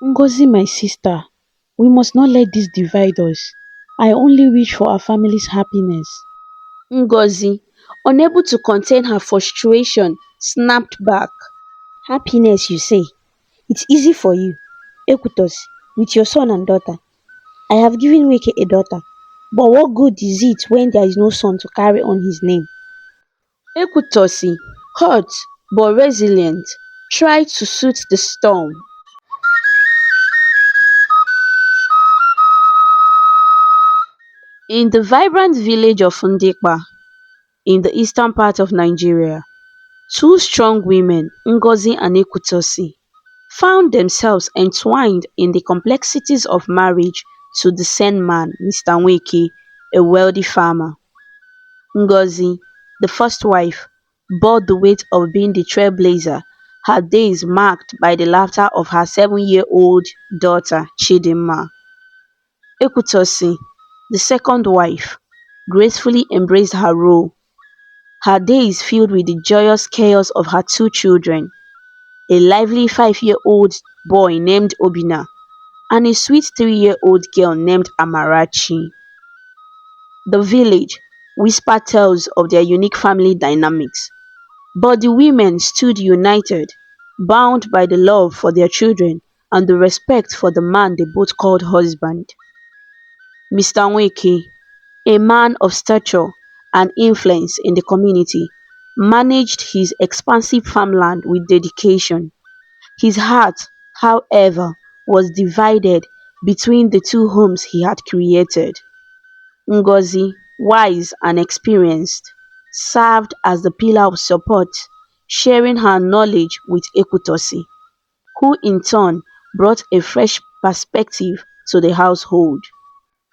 Ngozi, my sister, we must not let this divide us. I only wish for our family's happiness. Ngozi, unable to contain her frustration, snapped back. Happiness, you say? It's easy for you, Ekutos, with your son and daughter. I have given Weke a daughter, but what good is it when there is no son to carry on his name? Ekutosi, hurt but resilient, tried to soothe the storm. In the vibrant village of Ndekpa, in the eastern part of Nigeria, two strong women, Ngozi and Ekutosi, found themselves entwined in the complexities of marriage to the same man, Mr. Nweke, a wealthy farmer. Ngozi, the first wife, bore the weight of being the trailblazer, her days marked by the laughter of her 7-year-old daughter Chidinma. Ekutosi, the second wife, gracefully embraced her role, her days filled with the joyous chaos of her two children, a lively 5-year-old boy named Obina and a sweet 3-year-old girl named Amarachi. The village whispered tales of their unique family dynamics, but the women stood united, bound by the love for their children and the respect for the man they both called husband. Mr. Nweke, a man of stature and influence in the community, managed his expansive farmland with dedication. His heart, however, was divided between the two homes he had created. Ngozi, wise and experienced, served as the pillar of support, sharing her knowledge with Ekutosi, who in turn brought a fresh perspective to the household.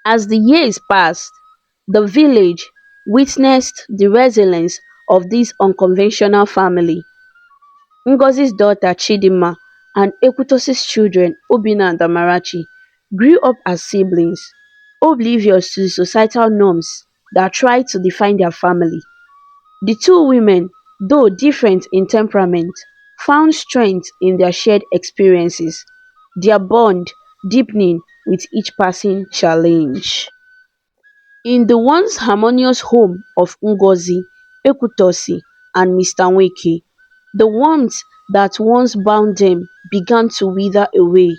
As the years passed, the village witnessed the resilience of this unconventional family. Ngozi's daughter Chidinma and Ekutosi's children Obinna and Amarachi grew up as siblings, oblivious to the societal norms that tried to define their family. The two women, though different in temperament, found strength in their shared experiences, their bond deepening with each passing challenge. In the once harmonious home of Ngozi, Ekutosi, and Mr. Nweke, the warmth that once bound them began to wither away.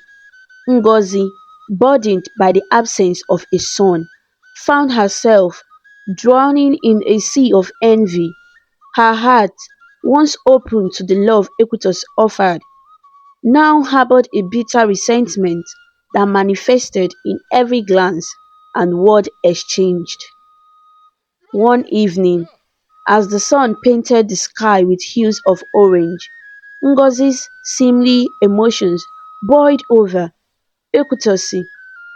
Ngozi, burdened by the absence of a son, found herself drowning in a sea of envy. Her heart, once open to the love Ekutosi offered, now harbored a bitter resentment that manifested in every glance and word exchanged. One evening, as the sun painted the sky with hues of orange, Ngozi's seemly emotions boiled over. Ekutosi,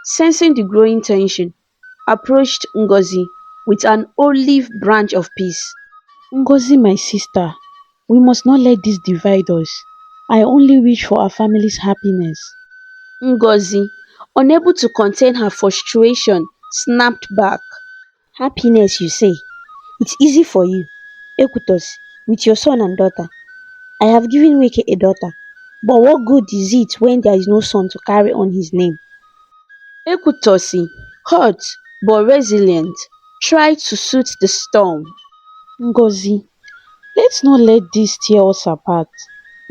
sensing the growing tension, approached Ngozi with an olive branch of peace. Ngozi, my sister, we must not let this divide us. I only wish for our family's happiness. Ngozi, unable to contain her frustration, snapped back. Happiness, you say? It's easy for you, Ekutos, with your son and daughter. I have given Weke a daughter, but what good is it when there is no son to carry on his name? Ekutosi, hurt but resilient, tried to soothe the storm. Ngozi, let's not let this tear us apart.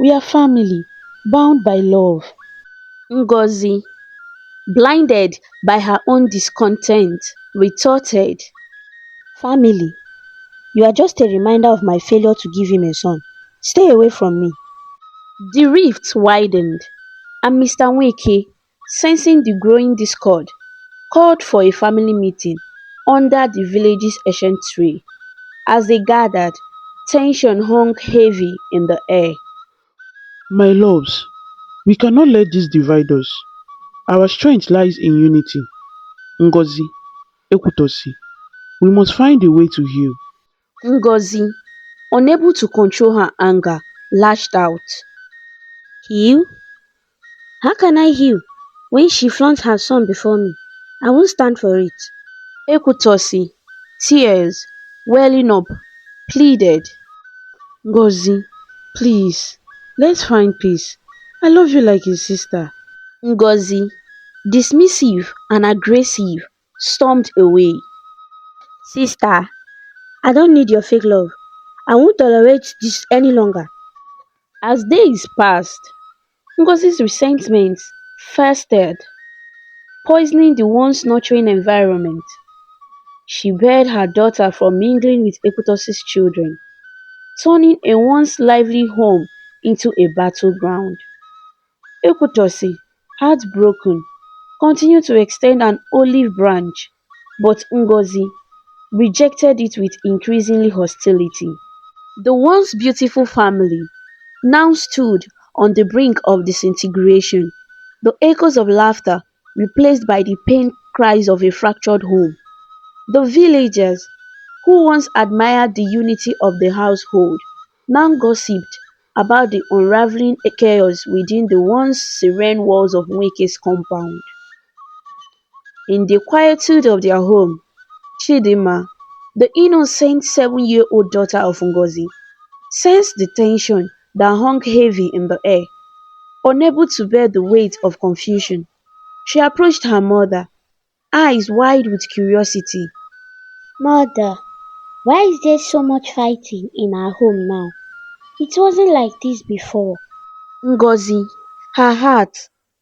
We are family, bound by love. Ngozi, blinded by her own discontent, retorted. Family, you are just a reminder of my failure to give him a son. Stay away from me. The rift widened, and Mr. Nweke, sensing the growing discord, called for a family meeting under the village's ancient tree. As they gathered, tension hung heavy in the air. My loves, we cannot let this divide us. Our strength lies in unity. Ngozi, Ekutosi, we must find a way to heal. Ngozi, unable to control her anger, lashed out. Heal? How can I heal when she flaunts her son before me? I won't stand for it. Ekutosi, tears welling up, pleaded. Ngozi, please, let's find peace. I love you like a sister. Ngozi, dismissive and aggressive, stormed away. Sister, I don't need your fake love. I won't tolerate this any longer. As days passed, Ngozi's resentment festered, poisoning the once nurturing environment. She barred her daughter from mingling with Equitus's children, turning a once lively home into a battleground. Equitosi, heartbroken, continued to extend an olive branch, but Ngozi rejected it with increasingly hostility. The once beautiful family now stood on the brink of disintegration, the echoes of laughter replaced by the pained cries of a fractured home. The villagers, who once admired the unity of the household, now gossiped about the unraveling chaos within the once serene walls of Nweke's compound. In the quietude of their home, Chidinma, the innocent 7-year-old daughter of Ngozi, sensed the tension that hung heavy in the air. Unable to bear the weight of confusion, she approached her mother, eyes wide with curiosity. Mother, why is there so much fighting in our home now? It wasn't like this before. Ngozi, her heart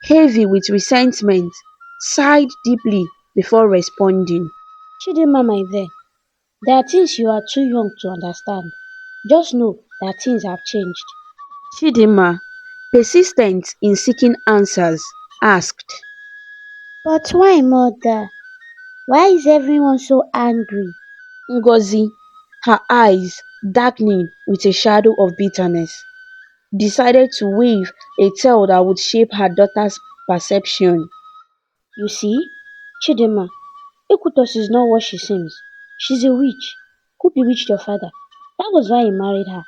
heavy with resentment, sighed deeply before responding. Chidinma, my dear, there are things you are too young to understand. Just know that things have changed. Chidinma, persistent in seeking answers, asked. But why, mother? Why is everyone so angry? Ngozi, her eyes darkening with a shadow of bitterness, decided to weave a tale that would shape her daughter's perception. You see, Chidinma, Ekutos is not what she seems. She's a witch who bewitched your father. That was why he married her.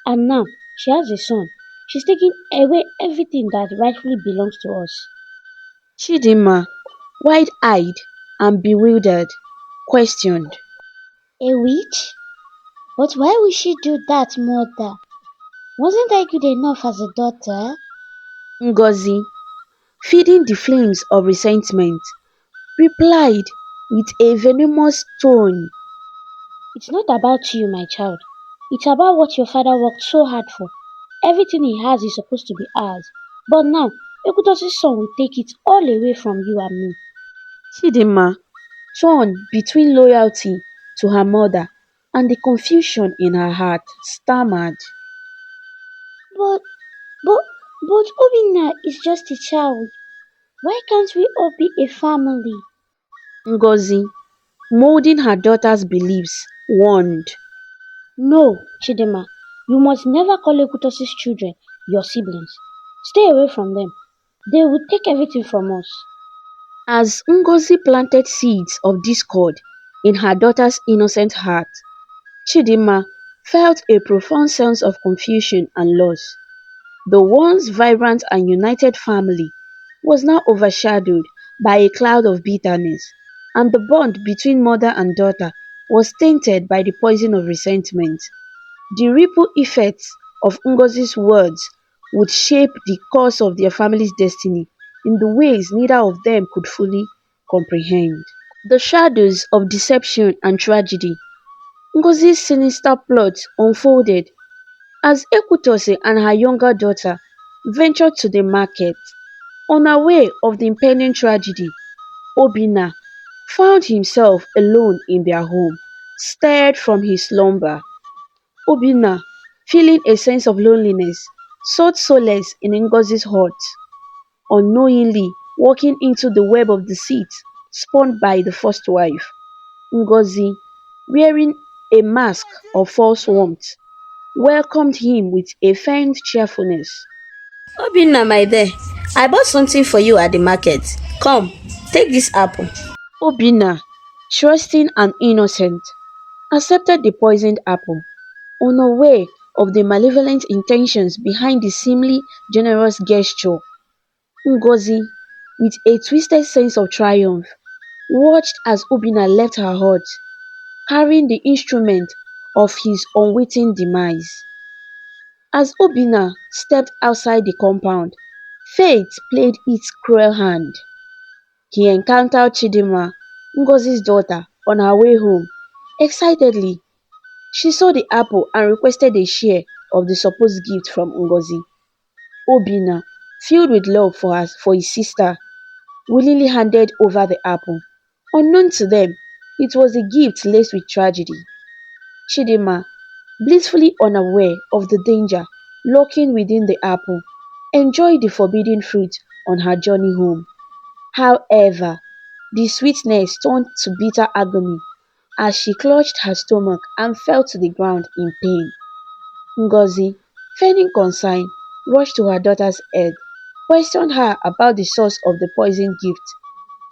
And now she has a son. She's taking away everything that rightfully belongs to us. Chidinma, wide-eyed and bewildered, questioned. A witch? But why would she do that, mother? Wasn't I good enough as a daughter? Ngozi, feeding the flames of resentment, replied with a venomous tone. It's not about you, my child. It's about what your father worked so hard for. Everything he has is supposed to be ours. But now, Ekutos' son will take it all away from you and me. Chidinma, torn between loyalty to her mother and the confusion in her heart, stammered. But, but, but Obinna is just a child. Why can't we all be a family? Ngozi, molding her daughter's beliefs, warned. No, Chidema, you must never call Ekutos' children your siblings. Stay away from them. They will take everything from us. As Ngozi planted seeds of discord in her daughter's innocent heart, Chidinma felt a profound sense of confusion and loss. The once vibrant and united family was now overshadowed by a cloud of bitterness, and the bond between mother and daughter was tainted by the poison of resentment. The ripple effects of Ngozi's words would shape the course of their family's destiny in the ways neither of them could fully comprehend. The shadows of deception and tragedy. Ngozi's sinister plot unfolded as Ekwutose and her younger daughter ventured to the market. Unaware of the impending tragedy, Obinna found himself alone in their home, stirred from his slumber. Obinna, feeling a sense of loneliness, sought solace in Ngozi's hut, unknowingly walking into the web of deceit spun by the first wife. Ngozi, wearing a mask of false warmth, welcomed him with a feigned cheerfulness. Obinna, my dear, I bought something for you at the market. Come, take this apple. Obinna, trusting and innocent, accepted the poisoned apple, unaware of the malevolent intentions behind the seemingly generous gesture. Ngozi, with a twisted sense of triumph, watched as Obinna left her hut, carrying the instrument of his unwitting demise. As Obinna stepped outside the compound, Fate played its cruel hand. He encountered Chidinma, Ngozi's daughter, on her way home. Excitedly, she saw the apple and requested a share of the supposed gift from Ngozi. Obinna, filled with love for his sister, willingly handed over the apple. Unknown to them, it was a gift laced with tragedy. Chidinma, blissfully unaware of the danger lurking within the apple, enjoyed the forbidden fruit on her journey home. However, the sweetness turned to bitter agony as she clutched her stomach and fell to the ground in pain. Ngozi, feigning concern, rushed to her daughter's aid, questioned her about the source of the poisoned gift.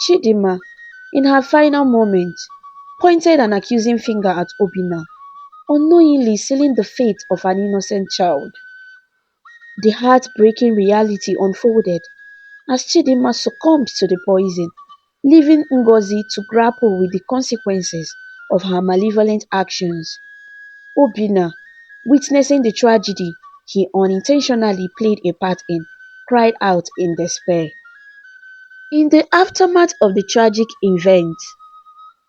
Chidinma, in her final moments, pointed an accusing finger at Obinna, unknowingly sealing the fate of an innocent child. The heartbreaking reality unfolded as Chidinma succumbed to the poison, leaving Ngozi to grapple with the consequences of her malevolent actions. Obinna, witnessing the tragedy he unintentionally played a part in, cried out in despair. In the aftermath of the tragic event,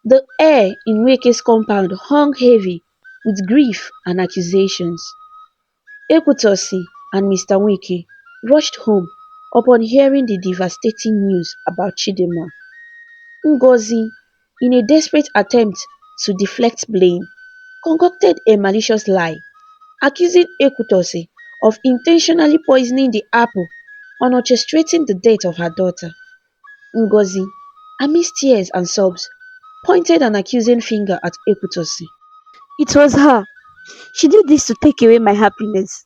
the air in Weke's compound hung heavy with grief and accusations. Ekwutossi and Mr. Wike rushed home upon hearing the devastating news about Chidinma. Ngozi, in a desperate attempt to deflect blame, concocted a malicious lie, accusing Ekwutossi of intentionally poisoning the apple and orchestrating the death of her daughter. Ngozi, amidst tears and sobs, pointed an accusing finger at Ekwutossi. It was her. She did this to take away my happiness,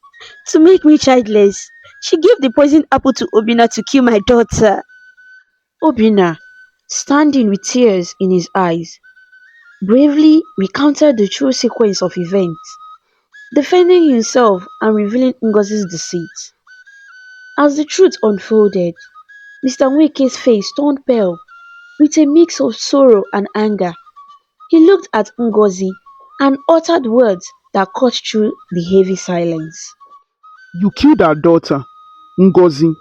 to make me childless. She gave the poisoned apple to Obina to kill my daughter. Obinna, standing with tears in his eyes, bravely recounted the true sequence of events, defending himself and revealing Ngozi's deceit. As the truth unfolded, Mr. Nweke's face turned pale with a mix of sorrow and anger. He looked at Ngozi and uttered words that cut through the heavy silence. You killed our daughter, Ngozi.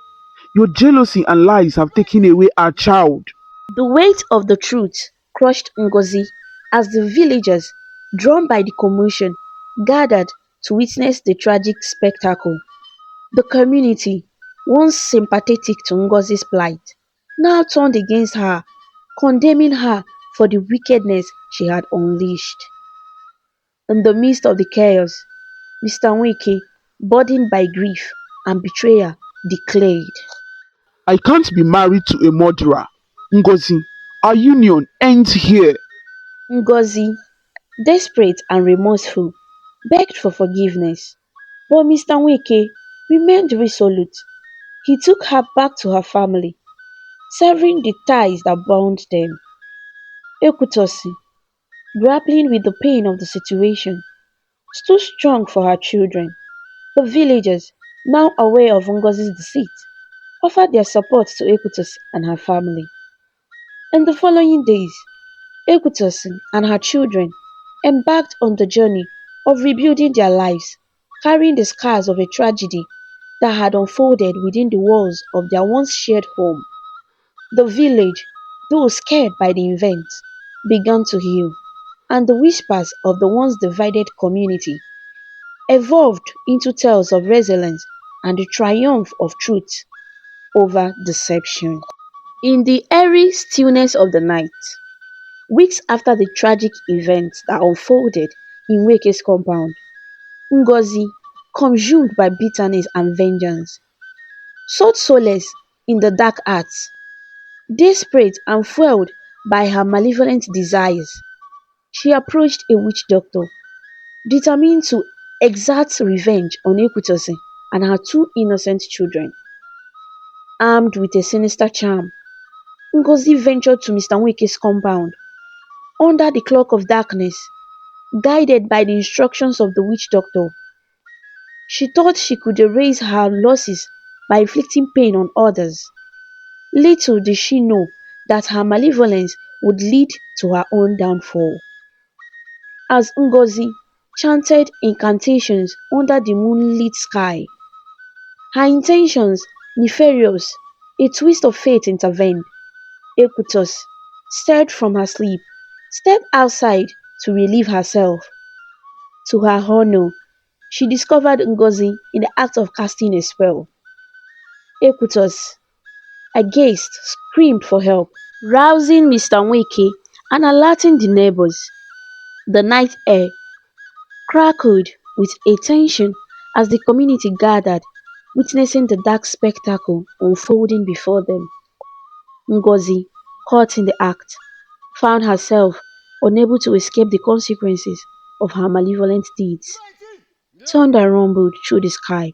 Your jealousy and lies have taken away our child. The weight of the truth crushed Ngozi as the villagers, drawn by the commotion, gathered to witness the tragic spectacle. The community, once sympathetic to Ngozi's plight, now turned against her, condemning her for the wickedness she had unleashed. In the midst of the chaos, Mr. Nweke, burdened by grief and betrayal, declared, I can't be married to a murderer. Ngozi, our union ends here. Ngozi, desperate and remorseful, begged for forgiveness, but Mr. Nweke remained resolute. He took her back to her family, severing the ties that bound them. Ekwutossi, grappling with the pain of the situation, stood strong for her children. The villagers, now aware of Ngozi's deceit, offered their support to Ekwutossi and her family. In the following days, Ekwutossi and her children embarked on the journey of rebuilding their lives, carrying the scars of a tragedy that had unfolded within the walls of their once shared home. The village, though scared by the event, began to heal, and the whispers of the once divided community evolved into tales of resilience and the triumph of truth over deception. In the airy stillness of the night, weeks after the tragic events that unfolded in Weke's compound, Ngozi, consumed by bitterness and vengeance, sought solace in the dark arts. Desperate and fueled by her malevolent desires, she approached a witch doctor, determined to exact revenge on Ekwutossi and her two innocent children. Armed with a sinister charm, Ngozi ventured to Mr. Nweke's compound. Under the cloak of darkness, guided by the instructions of the witch doctor, she thought she could erase her losses by inflicting pain on others. Little did she know that her malevolence would lead to her own downfall. As Ngozi chanted incantations under the moonlit sky, her intentions Nefarious, a twist of fate intervened. Equitus, stirred from her sleep, stepped outside to relieve herself. To her honor, she discovered Ngozi in the act of casting a spell. Equitus, aghast, screamed for help, rousing Mr. Nweke and alerting the neighbors. The night air crackled with a tension as the community gathered, witnessing the dark spectacle unfolding before them. Ngozi, caught in the act, found herself unable to escape the consequences of her malevolent deeds. Thunder rumbled through the sky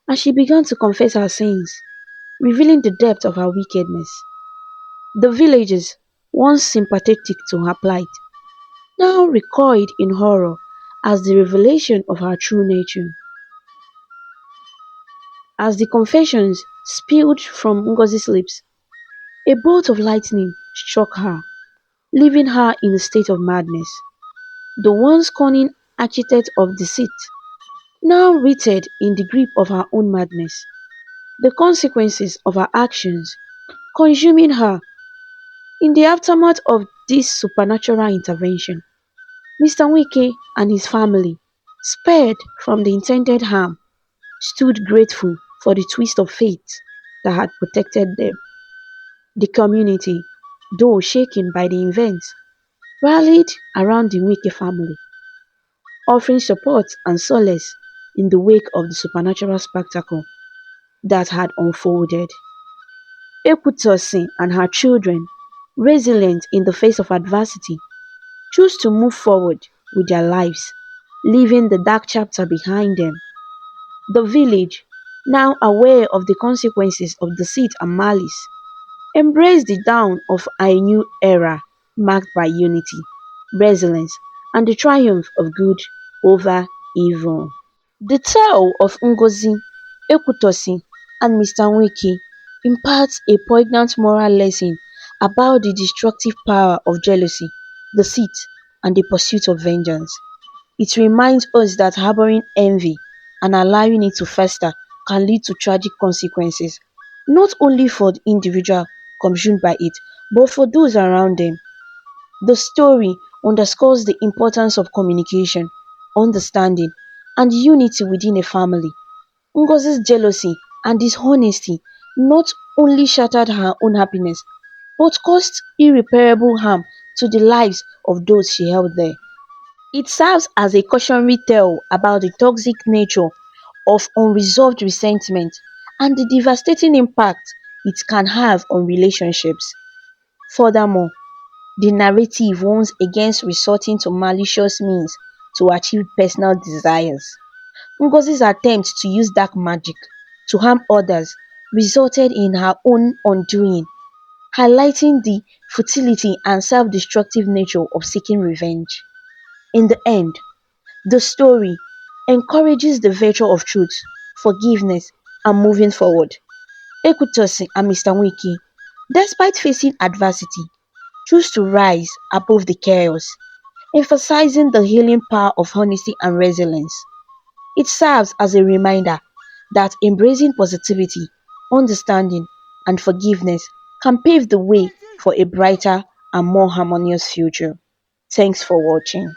as she began to confess her sins, revealing the depth of her wickedness. The villagers, once sympathetic to her plight, now recoiled in horror as the revelation of her true nature. As the confessions spilled from Ngozi's lips, a bolt of lightning struck her, leaving her in a state of madness. The once cunning architect of deceit now writhed in the grip of her own madness, the consequences of her actions consuming her. In the aftermath of this supernatural intervention, Mr. Wike and his family, spared from the intended harm, stood grateful for the twist of fate that had protected them. The community, though shaken by the events, rallied around the Wike family, offering support and solace in the wake of the supernatural spectacle that had unfolded. Ekwutossin and her children, resilient in the face of adversity, choose to move forward with their lives, leaving the dark chapter behind them. The village, now aware of the consequences of deceit and malice, embraced the dawn of a new era marked by unity, resilience, and the triumph of good over evil. The tale of Ngozi, Ekwutosi, and Mr. Nweke imparts a poignant moral lesson about the destructive power of jealousy, deceit, and the pursuit of vengeance. It reminds us that harboring envy and allowing it to fester can lead to tragic consequences, not only for the individual consumed by it, but for those around them. The story underscores the importance of communication, understanding, and unity within a family. Ngozi's jealousy and dishonesty not only shattered her own happiness, but caused irreparable harm to the lives of those she held dear. It serves as a cautionary tale about the toxic nature of unresolved resentment and the devastating impact it can have on relationships. Furthermore, the narrative warns against resorting to malicious means to achieve personal desires. Ngozi's attempt to use dark magic to harm others resulted in her own undoing, highlighting the futility and self-destructive nature of seeking revenge. In the end, the story encourages the virtue of truth, forgiveness, and moving forward. Ekwutossin and Mr. Nweke, despite facing adversity, choose to rise above the chaos, emphasizing the healing power of honesty and resilience. It serves as a reminder that embracing positivity, understanding, and forgiveness can pave the way for a brighter and more harmonious future. Thanks for watching.